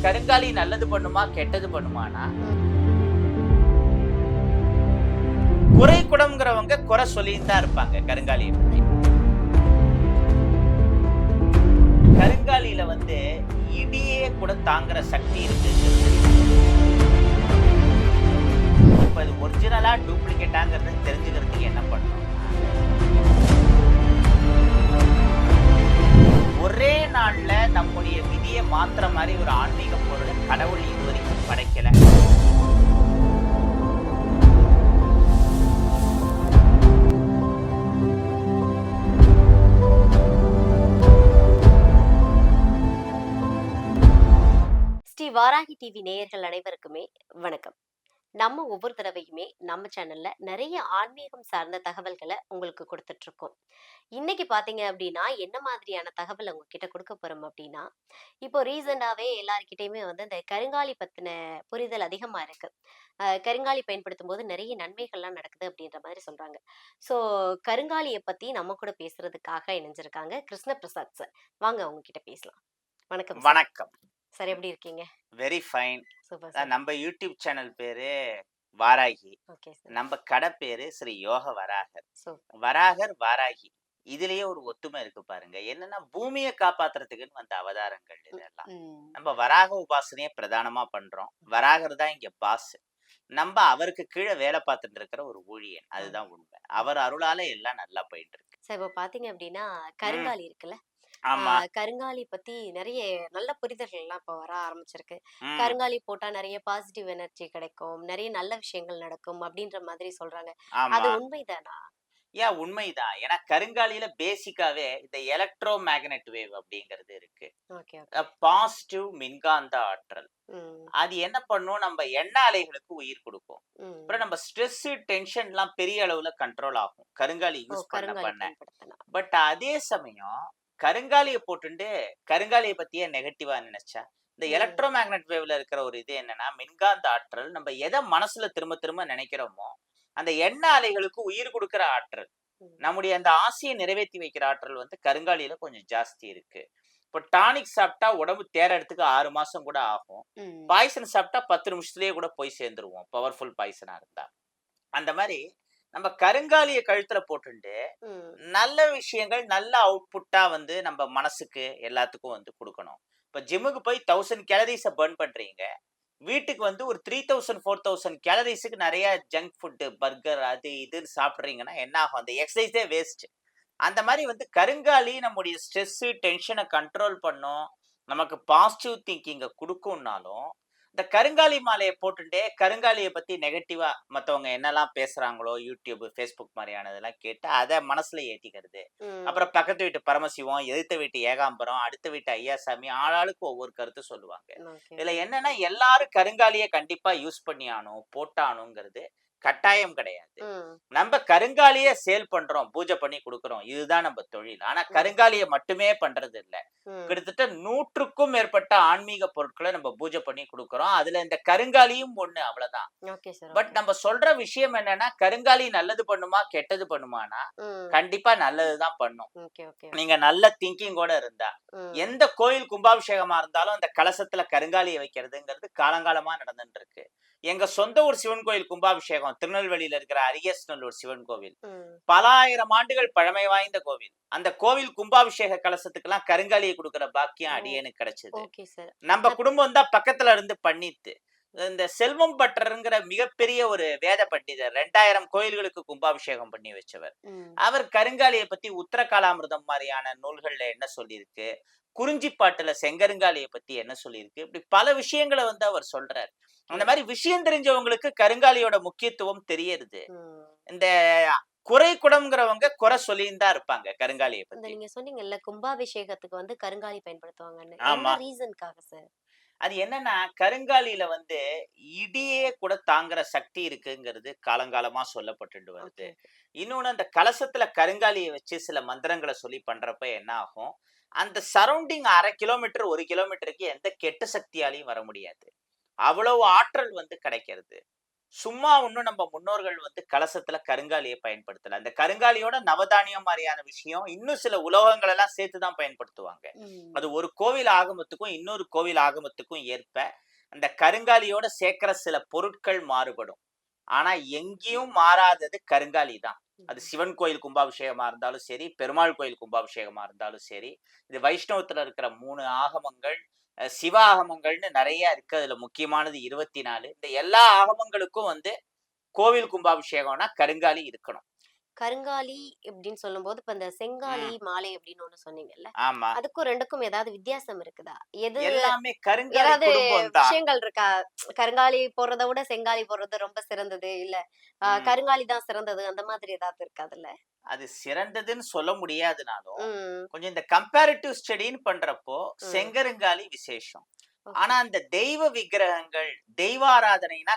கருங்காலி நல்லது பண்ணுமா கெட்டது பண்ணுமானா, குறை குடம்ங்கிறவங்க குறை சொல்லிட்டு தான் இருப்பாங்க கருங்காலியை பத்தி. கருங்காலியில இடியே கூட தாங்குற சக்தி இருக்கு. இப்ப இது ஒரிஜினலா டூப்ளிகேட்டாங்கிறது தெரிஞ்சுக்கிறதுக்கு என்ன பண்ணணும்? ஒரே நாள்ல நம்முடைய விதியை மாத்துற மாதிரி ஒரு ஆன்மீக பொருளை கடவுள் இதுவரைக்கும் படைக்கல. ஸ்ரீ வாராகி டிவி நேயர்கள் அனைவருக்குமே வணக்கம். நம்ம ஒவ்வொரு தடவையுமே நம்ம சேனல்ல நிறைய ஆன்மீகம் சார்ந்த தகவல்களை உங்களுக்கு கொடுத்துட்டு இருக்கோம். இன்னைக்கு பாத்தீங்க அப்படின்னா என்ன மாதிரியான தகவல் உங்ககிட்ட கொடுக்க போறோம் அப்படின்னா, இப்போ ரீசெண்டாவே எல்லாருக்கிட்டையுமே இந்த கருங்காலி பத்தின புரிதல் அதிகமா இருக்கு. கருங்காலி பயன்படுத்தும் போது நிறைய நன்மைகள்லாம் நடக்குது அப்படின்ற மாதிரி சொல்றாங்க. ஸோ கருங்காலியை பத்தி நம்ம கூட பேசுறதுக்காக இணைஞ்சிருக்காங்க கிருஷ்ண பிரசாத் சார். வாங்க அவங்க கிட்ட பேசலாம். வணக்கம் சார். வணக்கம். சார் எப்படி இருக்கீங்க? Very fine. Super sir. நம்ம யூடியூப் சேனல் பேரு வாராகி. Okay sir. நம்ம கடை பேரு ஸ்ரீ யோக வராகர். சூப்பர். வராகர் வாராகி இதுலயே ஒரு ஒத்துமை இருக்கு பாருங்க. என்னன்னா பூமியை காப்பாத்துறதுக்குன்னு வந்த அவதாரங்கள் இதெல்லாம். நம்ம வராக உபாசனையை பிரதானமா பண்றோம். வராகர் தான் இங்க பாஸ். நம்ம அவருக்கு கீழே வேலை பார்த்துட்டு இருக்கிற ஒரு ஊழியன். அதுதான் உண்மை. அவர் அருளால எல்லாம் நல்லா போயிட்டு இருக்கு. சார் இப்போ பாத்தீங்க அப்படின்னா ம். கருங்காலி இருக்குல்ல, ஆமா. கருங்காலி பத்தி நிறைய நல்ல புரிதல்கள் எல்லாம் இப்போ வர ஆரம்பிச்சிருக்கு. ம். கருங்காலி போட்டா நிறைய பாசிட்டிவ் எனர்ஜி கிடைக்கும், நிறைய நல்ல விஷயங்கள் நடக்கும் அப்படின்ற மாதிரி சொல்றாங்க. அது ஆமா. உண்மைதானா? உண்மைதான். ஏன்னா கருங்காலியில பேசிக்காவே இந்த எலக்ட்ரோ மேக்னெட் வேவ் அப்படிங்கிறது இருக்கு. Okay okay. பாசிட்டிவ் மின்காந்த ஆற்றல். ம் அது என்ன பண்ணும்? நம்ம எண்ண அலைகளுக்கு உயிர் கொடுக்கும். அப்புறம் ம். நம்ம ஸ்ட்ரெஸ் டென்ஷன் எல்லாம் பெரிய அளவுல கண்ட்ரோல் ஆகும் கருங்காலி ஓ, யூஸ் பண்ண கருங்காலி பண்ண. பயன்படுத்தலாம். பட் அதே சமயம் கருங்காலியை போட்டுண்டு கருங்காலியை பத்தியே நெகட்டிவா நினைச்சா, இந்த ம் எலக்ட்ரோ மேக்னெட் வேவ்ல இருக்கிற ஒரு இது என்னன்னா, மின்காந்த ஆற்றல் நம்ம எதை மனசுல திரும்ப திரும்ப நினைக்கிறோமோ அந்த எண்ண அலைகளுக்கு உயிர் கொடுக்கிற ஆற்றல், ம் நம்முடைய அந்த ஆசையை நிறைவேற்றி வைக்கிற ஆற்றல் கருங்காலியில கொஞ்சம் ஜாஸ்தி இருக்கு. இப்போ டானிக் சாப்பிட்டா உடம்பு தேறதுக்கு 6 மாசம் கூட ஆகும். ம் பாய்சன் சாப்பிட்டா 10 நிமிஷத்துலயே கூட போய் சேர்ந்துருவோம், பவர்ஃபுல் பாய்சனா இருந்தா. அந்த மாதிரி நம்ம கருங்காலியை கழுத்துல போட்டுண்டு ம். நல்ல விஷயங்கள் நல்ல அவுட்புட்டா நம்ம மனசுக்கு எல்லாத்துக்கும் கொடுக்கணும். இப்ப ஜிம்முக்கு போய் 1000 கேலரிஸை பர்ன் பண்றீங்க, வீட்டுக்கு ஒரு 3000 4000 கேலரிஸுக்கு நிறைய ஜங்க் ஃபுட் பர்கர் அது இதுன்னு சாப்பிடுறீங்கன்னா என்ன ஆகும்? அந்த எக்ஸசைஸே வேஸ்ட். அந்த மாதிரி கருங்காலி நம்முடைய ஸ்ட்ரெஸ் டென்ஷனை கண்ட்ரோல் பண்ணும், நமக்கு பாசிட்டிவ் திங்கிங்கை கொடுக்கும்னாலும் இந்த கருங்காலி மாலையை போட்டுட்டே கருங்காலியை பத்தி நெகட்டிவா மத்தவங்க என்னெல்லாம் பேசுறாங்களோ யூடியூப் ஃபேஸ்புக் மாதிரியானதெல்லாம் கேட்டு அதை மனசுல ஏத்திக்கிறது. ம். அப்புறம் பக்கத்து வீட்டு பரமசிவம், எதிர்த்த வீட்டு ஏகாம்பரம், அடுத்த வீட்டு ஐயாசாமி, ஆளாளுக்கு ஒவ்வொரு கருத்து சொல்லுவாங்க. ஓகே இதுல ஓகே. என்னன்னா எல்லாரும் கருங்காலியை கண்டிப்பா யூஸ் பண்ணி ஆனும் போட்டானுங்கிறது கட்டாயம் கிடையாது. ம் நம்ம கருங்காலியை சேல் பண்றோம், பூஜை பண்ணி கொடுக்கறோம், இதுதான் நம்ம தொழில். ஆனா ம் கருங்காலியை மட்டுமே பண்றது இல்ல. ம். கிட்டத்தட்ட 100க்கும் மேற்பட்ட ஆன்மீக பொருட்களை நம்ம பூஜை பண்ணி கொடுக்கறோம். அதுல இந்த கருங்காலியும் ஒண்ணு, அவ்வளவுதான். Okay sir. But okay. நம்ம சொல்ற விஷயம் என்னன்னா, கருங்காலி நல்லது பண்ணுமா கெட்டது பண்ணுமானா, ம். கண்டிப்பா நல்லதுதான் பண்ணும். Okay okay. நீங்க நல்ல திங்கிங்கோட இருந்தா. ம் எந்த கோயில் கும்பாபிஷேகமா இருந்தாலும் அந்த கலசத்துல கருங்காலியை வைக்கிறதுங்கிறது காலங்காலமா நடந்துட்டு இருக்கு. எங்க சொந்த ஊர் சிவன் கோயில் கும்பாபிஷேகம் திருநெல்வேலியில இருக்கிற அரியஸ்நல்லூர் சிவன் கோவில் ம். பல ஆயிரம் ஆண்டுகள் பழமை வாய்ந்த கோவில். அந்த கோவில் கும்பாபிஷேக கலசத்துக்கெல்லாம் கருங்காலியை கொடுக்கிற பாக்கியம் ஓ, அடியேனுக்கு கிடைச்சது. Okay sir. நம்ம குடும்பம் தான் பக்கத்துல இருந்து பண்ணிட்டு. இந்த செல்வம் பட்டர்ங்கிற மிகப்பெரிய ஒரு வேத பண்டிதர் 2000 கோயில்களுக்கு கும்பாபிஷேகம் பண்ணி வச்சவர். ம் அவர் கருங்காலியை பத்தி உத்தரகாலாமிர்தம் மாதிரியான நூல்கள்ல என்ன சொல்லியிருக்கு, குறிஞ்சிப்பாட்டுல செங்கருங்காலியை பத்தி என்ன சொல்லியிருக்கு, இப்படி பல விஷயங்களை அவர் சொல்றார். அந்த ம் மாதிரி விஷயம் தெரிஞ்சவங்களுக்கு கருங்காலியோட முக்கியத்துவம் தெரியறது. ம். இந்த குறை குடம்ங்கிறவங்க குறை சொல்லின்னு தான் இருப்பாங்க கருங்காலியை இந்த பத்தி. நீங்க சொன்னீங்கல்ல கும்பாபிஷேகத்துக்கு கருங்காலி பயன்படுத்துவாங்கன்னு, ஆமா. என்ன ரீசன்க்காக சார்? அது என்னன்னா கருங்காலியில இடியே கூட தாங்குற சக்தி இருக்குங்கிறது காலங்காலமா சொல்லப்பட்டு வருது. ஓகே. இன்னொன்னு அந்த கலசத்துல கருங்காலியை வச்சு சில மந்திரங்களை சொல்லி பண்றப்ப என்ன ஆகும், அந்த சரௌண்டிங் 1/2 கிலோமீட்டர் 1 கிலோமீட்டருக்கு எந்த கெட்ட சக்தியாலையும் வர முடியாது. அவ்வளவு ஆற்றல் கிடைக்கிறது. சும்மா ஒண்ணும் நம்ம முன்னோர்கள் வந்து கலசத்துல கருங்காலியை பயன்படுத்தல. அந்த கருங்காலியோட நவதானியம் மாரியான விஷயம், இன்னும் சில உலோகங்கள் எல்லாம் சேர்த்து தான் பயன்படுத்துவாங்க. ம். அது ஒரு கோவில் ஆகமத்துக்கும், இன்னொரு கோவில் ஆகமத்துக்கும் ஏற்ப, அந்த கருங்காலியோட சேர்க்கிற சில பொருட்கள் மாறுபடும். ஆனா எங்கேயும் மாறாதது கருங்காலி தான். அது ம். சிவன் கோயில் கும்பாபிஷேகமா இருந்தாலும் சரி, பெருமாள் கோயில் கும்பாபிஷேகமா இருந்தாலும் சரி, இது வைஷ்ணவத்துல இருக்கிற 3 ஆகமங்கள், சிவ ஆகமங்கள்னு நெறைய இருக்கு. அதுல முக்கியமானது 24. இந்த எல்லா ஆகமங்களுக்கும் வந்து கோவில் கும்பாபிஷேகம்னா கருங்காலி இருக்கணும். கருங்காலி அப்படின்னு சொல்லும்போது, இப்ப இந்த செங்காலி, ம். மாலை அப்படின்னு ஒண்ணு சொன்னீங்கல்ல. ஆமா. அதுக்கும் 2க்கும் ஏதாவது வித்தியாசம் இருக்குதா? எது எல்லாமே கருங்காலி ஏதாவது குடும்பம் தான். விஷயங்கள் இருக்கா? கருங்காலி போடுறத விட செங்காலி போடுறது ரொம்ப சிறந்தது. இல்ல ம். கருங்காலி தான் சிறந்தது. அந்த மாதிரி ஏதாவது இருக்கா அதுல? அது சிறந்ததுன்னு சொல்ல முடியாதுனாலும், ம். கொஞ்சம் இந்த கம்பேரிட்டிவ் ஸ்டடின்னு பண்றப்போ, ம். செங்கருங்காலி விசேஷம். ஆனா, ஓகே. அந்த தெய்வ விக்கிரகங்கள், தெய்வாராதனைனா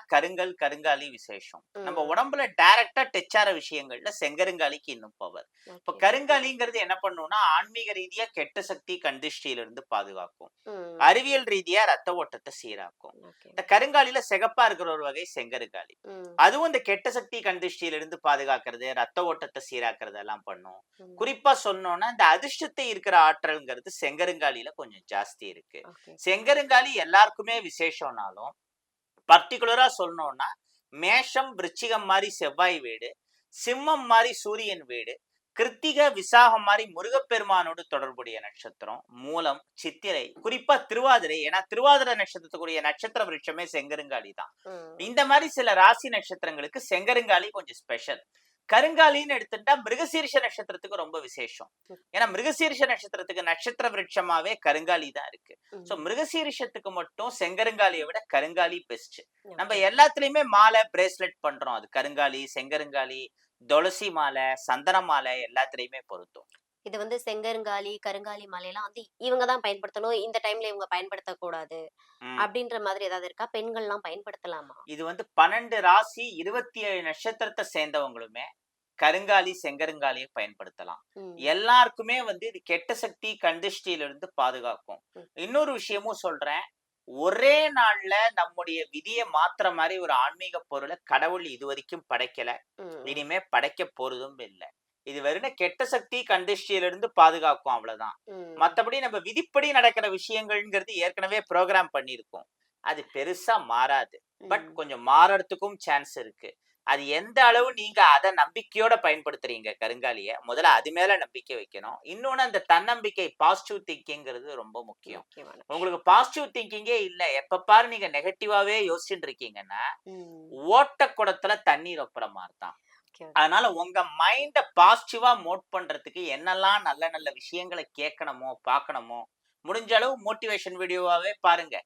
கருங்காலி விசேஷம். நம்ம ம். உடம்புல டைரக்ட்டா டச் ஆற விஷயங்கள்ல செங்கருங்காலிக்கு இன்னும் பவர். இப்ப ஓகே. கருங்காலிங்கிறது என்ன பண்ணும்னா, ஆன்மீக ரீதியா கெட்ட சக்தி, கண் திருஷ்டியிலிருந்து பாதுகாக்கும். ம். அறிவியல் ரீதியா ரத்த ஓட்டத்த சீராக்கும். ஓகே. இந்த கருங்காலில சிகப்பா இருக்கிற ஒரு வகை செங்கருங்காலி. ம். அதுவும் இந்த கெட்ட சக்தி, கண் திருஷ்டியிலிருந்து பாதுகாக்கிறது, ரத்த ஓட்டத்த சீராக்குறது எல்லாம் பண்ணும். ம். குறிப்பா சொன்னோம்னா, இந்த அதிர்ஷ்டத்தை இருக்கிற ஆற்றல்ங்கிறது செங்கருங்காலில கொஞ்சம் ஜாஸ்தி இருக்கு. ஓகே. செங்கருங்காலி எல்லாருக்குமே விசேஷம்னாலும், பர்ட்டிகுலரா சொல்லணும்னா, மேஷம், விருச்சிகம் மாரி செவ்வாய் வீடு, சிம்மம் மாரி சூரியன் வீடு, கிருத்திக, விசாகம் மாரி முருகப்பெருமானோடு தொடர்புடைய நட்சத்திரம், மூலம், சித்திரை, குறிப்பா திருவாதிரை. ஏன்னா திருவாதிரை நட்சத்திரத்துக்குரிய நட்சத்திர விருட்சமே செங்கருங்காலி தான். ம். இந்த மாரி சில ராசி நட்சத்திரங்களுக்கு செங்கருங்காலி கொஞ்சம் ஸ்பெஷல். கருங்காலின்னு எடுத்துட்டா மிருகசீரிஷ நட்சத்திரத்துக்கு ரொம்ப விசேஷம். ஏன்னா மிருகசீரிஷ நட்சத்திரத்துக்கு நட்சத்திர விருட்சமாவே கருங்காலி தான் இருக்கு. சோ ம். மிருகசீரிஷத்துக்கு மட்டும் செங்கருங்காலியை விட கருங்காலி பெஸ்ட். நம்ம ஓகே. எல்லாத்துலயுமே மாலை, பிரேஸ்லெட் பண்றோம். அது கருங்காலி, செங்கருங்காலி, துளசி மாலை, சந்தன மாலை எல்லாத்துலயுமே பொருத்தும். இது வந்து செங்கருங்காலி, கருங்காலி மாலைலாம் வந்து இவங்க தான் பயன்படுத்தணும். இந்த டைம்ல இவங்க பயன்படுத்தக்கூடாது. ம். அப்படின்ற மாதிரி ஏதாவது இருக்கா? பெண்கள்லாம் பயன்படுத்தலாமா? இது வந்து 12 ராசி 27 நட்சத்திரத்தை சேர்ந்தவங்களுமே கருங்காலி, செங்கருங்காலிய பயன்படுத்தலாம். ம். எல்லாருக்குமே வந்து இது கெட்ட சக்தி, கண் திருஷ்டியிலிருந்து பாதுகாக்கும். ம். இன்னொரு விஷயமும் சொல்றேன். ஒரே நாள்ல நம்முடைய விதிய மாத்துற மாரி ஒரு ஆன்மீக பொருள கடவுள் இதுவரைக்கும் படைக்கல. ம். இனிமே படைக்க போறதும் இல்ல. இது வெறும் கெட்ட சக்தி, கண் திருஷ்டியிலிருந்து பாதுகாக்கும் அவ்வளவுதான். ம். மத்தபடி நம்ம விதிப்படி நடக்கிற விஷயங்கள்ங்கிறது ஏற்கனவே புரோகிராம் பண்ணியிருக்கோம். அது பெருசா மாறாது. பட் ம். கொஞ்சம் மாறறதுக்கும் சான்ஸ் இருக்கு. அது எந்த அளவு நீங்க அத நம்பிக்கையோட பயன்படுத்துறீங்க கருங்காலிய, முதல்ல அது மேல நம்பிக்கை வைக்கணும். இன்னொன்னு அந்த தன்னம்பிக்கை, பாசிட்டிவ் திங்கிங்கிறது ரொம்ப முக்கியம். முக்கியமான உங்களுக்கு விஷயம். பாசிட்டிவ் திங்கிங்கே இல்ல, எப்ப பாரு நீங்க நெகட்டிவாவே யோசிச்சுட்டு இருக்கீங்கன்னா, ம். ஓட்ட குடத்துல தண்ணீர் ஒப்புற மாரி தான். Okay, okay. அதனால உங்க மைண்ட பாசிட்டிவா மோட் பண்றதுக்கு என்னெல்லாம் நல்ல நல்ல விஷயங்கள கேட்கணுமோ, பார்க்கணுமோ, முடிஞ்ச அளவு மோட்டிவேஷன் வீடியோவாவே பாருங்க.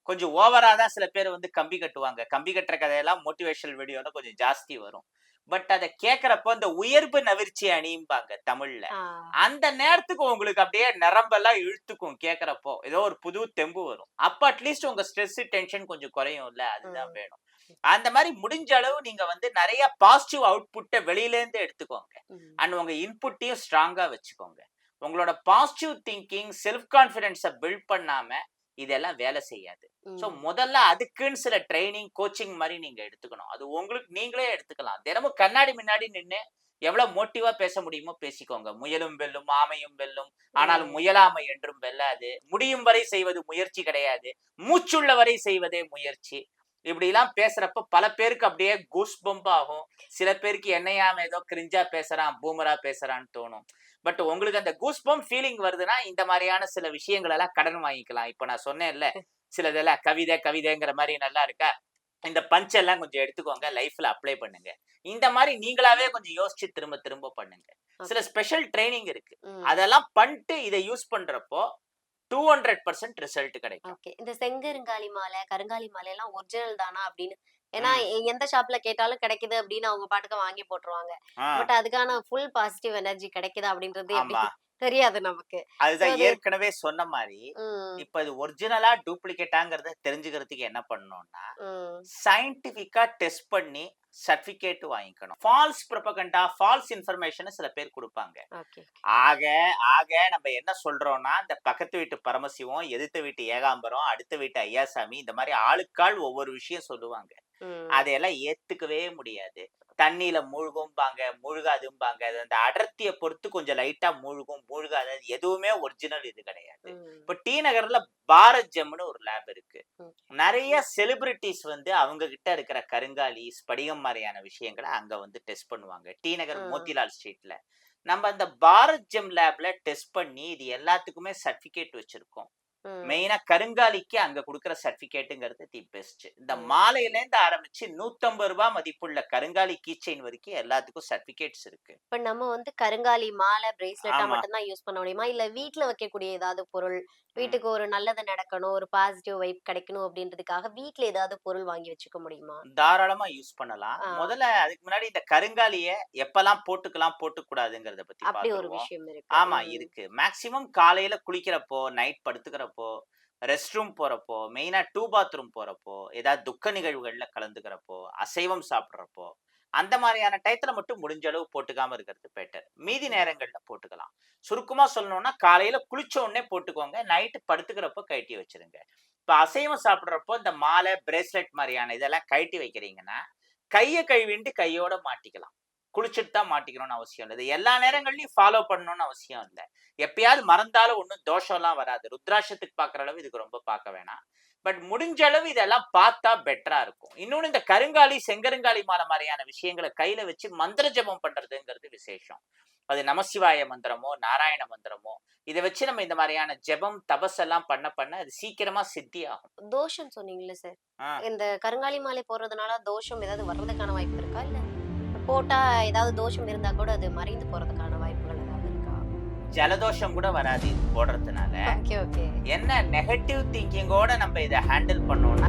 கொஞ்சம் ஓவரா தான் சில பேர் வந்து கம்பி கட்டுவாங்க. கம்பி கட்டுற கதையெல்லாம் மோட்டிவேஷனல் வீடியோல கொஞ்சம் ஜாஸ்தி வரும். பட் அத கேட்கிறப்போ இந்த உயர்வு நவிர்ச்சி அணிம்பாங்க தமிழ்ல. ஆ. அந்த நேரத்துக்கு உங்களுக்கு அப்படியே நரம்பெல்லாம் இழுத்துக்கும் கேட்கிறப்போ. ஏதோ ஒரு புது தெம்பு வரும். அப்ப அட்லீஸ்ட் உங்க ஸ்ட்ரெஸ், டென்ஷன் கொஞ்சம் குறையும்ல. அதுதான் ம். வேணும். அந்த மாரி முடிஞ்ச அளவு நீங்க வந்து நெறைய பாசிட்டிவ் அவுட்புட்ட வெளியிலேருந்து எடுத்துக்கோங்க. ம். அண்ட் உங்க இன்புட்டையும் ஸ்ட்ராங்கா வச்சுக்கோங்க. உங்களோட பாசிட்டிவ் திங்கிங், செல்ஃப் கான்ஃபிடன்ஸ பில்ட் பண்ணாம இதெல்லாம் வேலை செய்யாது. சோ ம். முதல்ல அதுக்குன்னு சில ட்ரெய்னிங், கோச்சிங் மாரி நீங்க எடுத்துக்கணும். அது உங்களுக்கு நீங்களே எடுத்துக்கலாம். தினமும் கண்ணாடி முன்னாடி நின்னு எவ்வளவு மோட்டிவா பேச முடியுமோ பேசிக்கோங்க. முயலும் வெல்லும், ஆமையும் வெல்லும். ஆனாலும் ம். முயலாமை என்றும் வெல்லாது. முடியும் வரை செய்வது முயற்சி கிடையாது. மூச்சுள்ள வரை செய்வதே முயற்சி. இப்படிலாம் பேசுறப்ப பல பேருக்கு அப்படியே கூஸ் பம்ப் ஆகும். சில பேருக்கு என்னையாம ஏதோ கிரிஞ்சா பேசுறான், பூமரா பேசுறான்னு தோணும். பட் உங்களுக்கு அந்த கூஸ் பம்ப் ஃபீலிங் வருதுன்னா, இந்த மாரியான சில விஷயங்கள் எல்லாம் கடன் வாங்கிக்கலாம். இப்ப நான் சொன்னேன்ல, சிலதெல்லாம் கவிதைங்கிற மாரி நல்லா இருக்கா? இந்த பஞ்ச் எல்லாம் கொஞ்சம் எடுத்துக்கோங்க. லைஃப்ல அப்ளை பண்ணுங்க. இந்த மாரி நீங்களாவே கொஞ்சம் யோசிச்சு திரும்ப திரும்ப பண்ணுங்க. சில ஓகே. ஸ்பெஷல் ட்ரெய்னிங் இருக்கு. ம். அதெல்லாம் பண்ட்டு இத யூஸ் பண்றப்போ 200% ரிசல்ட் கிடைக்கும். ஓகே. இந்த செங்கருங்காலி மாலை, கருங்காலி மாலைலாம் ஒரிஜினல் தானா அப்படின்னு ஏன்னா ம். எந்த ஷாப்ல கேட்டாலும் கிடைக்குது அப்படின்னு அவங்க பாட்டுக்கு வாங்கி போட்டுருவாங்க. ஆ. பட் அதுக்கான ஃபுல் பாசிட்டிவ் எனர்ஜி கிடைக்குதா அப்படின்றது எப்படி? ஆமா. தெரியாது நமக்கு. சோ அதுதான் அது ஏற்கனவே சொன்ன மாரி, ம், இப்ப இது ஒரிஜினலா, டூப்ளிகேட்டாங்கிறத தெரிஞ்சுக்கிறதுக்கு என்ன பண்ணணும்னா, ம். சயன்டிஃபிக்கா டெஸ்ட் பண்ணி சர்டிஃபிகேட் வாங்கிக்கணும். ஃபால்ஸ் புரொபகண்டா, ஃபால்ஸ் இன்ஃபர்மேஷன சில பேர் குடுப்பாங்க. ஓகே. ஆக ஆக நம்ம என்ன சொல்றோம்னா, இந்த பக்கத்து வீட்டு பரமசிவம், எதிர்த்த வீட்டு ஏகாம்பரம், அடுத்த வீட்டு ஐயாசாமி இந்த மாரி ஆளுக்காள் ஒவ்வொரு விஷயம் சொல்லுவாங்க. ம், அதையெல்லாம் ஏத்துக்கவே முடியாது. தண்ணீல மூழ்கும்பாங்க, மூழ்காதும்பாங்க. அது அந்த அடர்த்திய பொறுத்து கொஞ்சம் லைட்டா மூழ்கும், மூழ்காது. அது எதுவுமே ஒரிஜினல் இது கிடையாது. ம், இப்ப டி நகர்ல பாரத் ஜெம்னு ஒரு லேப் இருக்கு. ம். நெறைய செலிபிரிட்டீஸ் வந்து அவங்க கிட்ட இருக்கிற கருங்காலி, ஸ்படிகம் மாரியான விஷயங்கள அங்க வந்து டெஸ்ட் பண்ணுவாங்க. டி நகர் ம், மோத்திலால் ஸ்ட்ரீட்ல. நம்ம அந்த பாரத் ஜெம் லேப்ல டெஸ்ட் பண்ணி இது எல்லாத்துக்குமே சர்டிஃபிகேட் வச்சிருக்கோம். ம், மெயினா கருங்காலிக்கு அங்க குடுக்குற சர்டிஃபிகேட்ங்கிறது தி பெஸ்ட். இந்த ம். மாலையிலேருந்து ஆரம்பிச்சு ரூ. 150 மதிப்புள்ள கருங்காலி கீ செயின் வரைக்கும் எல்லாத்துக்கும் சர்டிஃபிகேட்ஸ் இருக்கு. இப்ப நம்ம வந்து கருங்காலி மாலை, பிரேஸ்லெட்டா ஆமா. மட்டும் தான் யூஸ் பண்ண முடியுமா? இல்ல வீட்ல வைக்கக்கூடிய ஏதாவது பொருள், ம். வீட்டுக்கு ஒரு நல்லது நடக்கணும், ஒரு பாசிட்டிவ் வைப் கிடைக்கணும் அப்படின்றதுக்காக வீட்ல ஏதாவது பொருள் வாங்கி வச்சுக்க முடியுமா? தாராளமா யூஸ் பண்ணலாம். ஆ, முதல்ல அதுக்கு முன்னாடி இந்த கருங்காலிய எப்பலாம் போட்டுக்கலாம், போட்டுக்கூடாதுங்கிறத பத்தி அப்படி ஒரு பார்த்துருவோம். விஷயம் இருக்கு. ஆமா ம், இருக்கு. மேக்ஸிமம் காலையில குளிக்கிறப்போ, நைட் படுத்துக்கிறப்போ, ரெஸ்ட் ரூம் போறப்போ, மெயினா 2 பாத்ரூம் போறப்போ, ஏதாவது துக்க நிகழ்வுகள்ல கலந்துக்கிறப்போ, அசைவம் சாப்பிடுறப்போ, அந்த மாரியான டயத்துல மட்டும் முடிஞ்ச அளவு போட்டுக்காம இருக்கிறது பெட்டர். மீதி ம், நேரங்கள்ல போட்டுக்கலாம். சுருக்கமா சொல்லணும்னா, காலையில குளிச்ச உடனே போட்டுக்கோங்க. நைட் படுத்துக்கிறப்போ கழட்டி வச்சுருங்க. இப்ப அசைவம் சாப்பிடுறப்போ இந்த மாலை, பிரேஸ்லெட் மாரியான இதெல்லாம் கழட்டி வைக்கிறீங்கன்னா, கைய கழுவிட்டு கையோட மாட்டிக்கலாம். குளிச்சுட்டு தான் மாட்டிக்கணும்னு அவசியம் இல்ல. இது எல்லா நேரங்கள்லயும் ஃபாலோ பண்ணணும்னு அவசியம் இல்ல. எப்பயாவது மறந்தாலும் ஒண்ணும் தோஷம்லாம் வராது. ருத்ராட்சத்துக்கு பார்க்குற அளவு இதுக்கு ரொம்ப பார்க்க வேணாம். பட் முடிஞ்ச அளவு இதெல்லாம் பார்த்தா பெட்டரா இருக்கும். இன்னொன்னு இந்த கருங்காலி, செங்கருங்காலி மாலை மாரியான விஷயங்கள கையில வச்சு மந்திர ஜெபம் பண்றதுங்கிறது விசேஷம். அது நமசிவாய மந்திரமோ, நாராயண மந்திரமோ, இத வச்சு நம்ம இந்த மாரியான ஜெபம், தபஸ் எல்லாம் பண்ண பண்ண அது சீக்கிரமா சித்தி ஆகும். தோஷம் சொன்னீங்கல்ல சார். ஆ. இந்த கருங்காலி மாலை போடுறதுனால தோஷம் ஏதாவது வர்றதுக்கான வாய்ப்பு இருக்கா? இல்ல போட்டா ஏதாவது தோஷம் இருந்தா கூட அது மறைந்து போறதுக்கான வாய்ப்புகள் ஏதாவது இருக்கா? ஜலதோஷம் கூட வராது இது போடுறதுனால. Okay, okay. என்ன நெகட்டிவ் திங்கிங்கோட நம்ம இத ஹேண்டில் பண்ணோம்னா